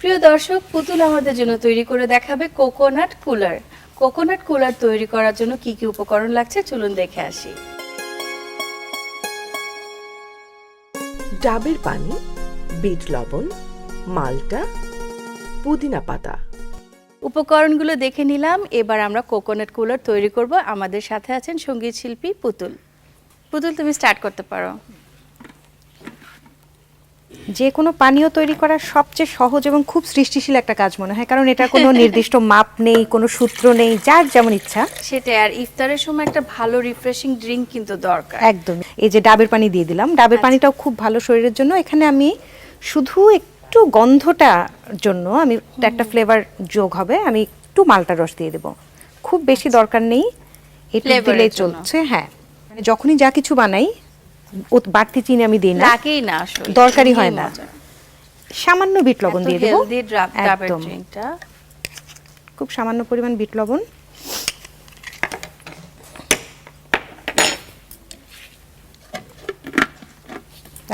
প্রিয় দর্শক, পুতুল আমাদের জন্য তৈরি করে দেখাবে কোকোনাট কুলার। কোকোনাট কুলার তৈরি করার জন্য কি কি উপকরণ লাগছে চলুন দেখে আসি। ডাবের পানি, বিট লবণ, মাল্টা, পুদিনা পাতা। উপকরণগুলো দেখে নিলাম, এবার আমরা কোকোনাট কুলার তৈরি করব। আমাদের সাথে আছেন সঙ্গীত শিল্পী পুতুল। পুতুল, তুমি স্টার্ট করতে পারো। যে কোনো পানীয় তৈরি করার সবচেয়ে সহজ এবং খুব সৃষ্টিশীল একটা কাজ মনে হয়, কারণ এটা কোনো নির্দিষ্ট মাপ নেই, কোনো সূত্র নেই, যার যেমন ইচ্ছা। সেটাই, আর ইফতারের সময় একটা ভালো রিফ্রেশিং ড্রিঙ্ক কিন্তু দরকার। একদম। এই যে ডাবের পানি দিয়ে দিলাম, ডাবের পানিটাও খুব ভালো শরীরের জন্য। এখানে আমি শুধু একটু গন্ধটার জন্য আমি একটা ফ্লেভার যোগ হবে, আমি একটু মালটার রস দিয়ে দেব। খুব বেশি দরকার নেই, এটা দিলেই চলছে। হ্যাঁ, মানে যখনই যা কিছু বানাই বাড়তি চিনি আমি দিই না, লাগেই না, আসলে দরকারই হয় না। সামান্য বিট লবণ দিয়ে দেব, হেলদি ডাবের একদম ড্রিঙ্কটা। খুব সামান্য পরিমাণ বিট লবণ।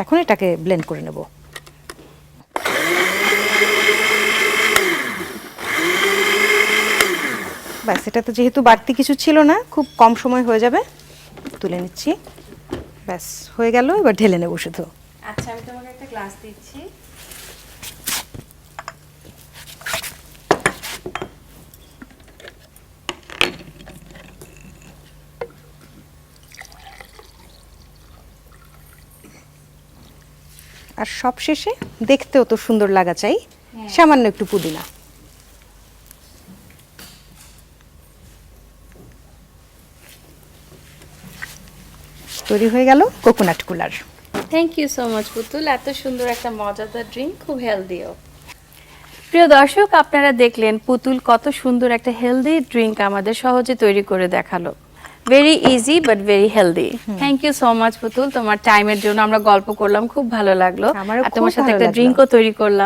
এখন এটাকে ব্লেন্ড করে নেব। ব্যাস, এটা তো যেহেতু বাড়তি কিছু ছিল না, খুব কম সময় হয়ে যাবে। তুলে নিচ্ছি, ব্যাস হয়ে গেল। এবার ঢেলে নেব শুধু। আচ্ছা, আমি তোমাকে একটা গ্লাস দিচ্ছি। আর সব শেষে দেখতেও তো সুন্দর লাগা চাই, সামান্য একটু পুদিনা। তৈরি হয়ে গেল coconut cooler. Thank you so much Putul, এত সুন্দর একটা মজাদার ড্রিঙ্ক, খুব হেলদিও। প্রিয় দর্শক, আপনারা দেখলেন পুতুল কত সুন্দর একটা হেলদি ড্রিঙ্ক আমাদের সহজে তৈরি করে দেখালো। Very easy but very healthy. Thank you so much Putul, তোমার টাইমের জন্য। আমরা গল্প করলাম, খুব ভালো লাগলো। আমারও আর তোমার খুব সাথে ভালো একটা লাগলো। ড্রিঙ্কও তৈরি করলাম।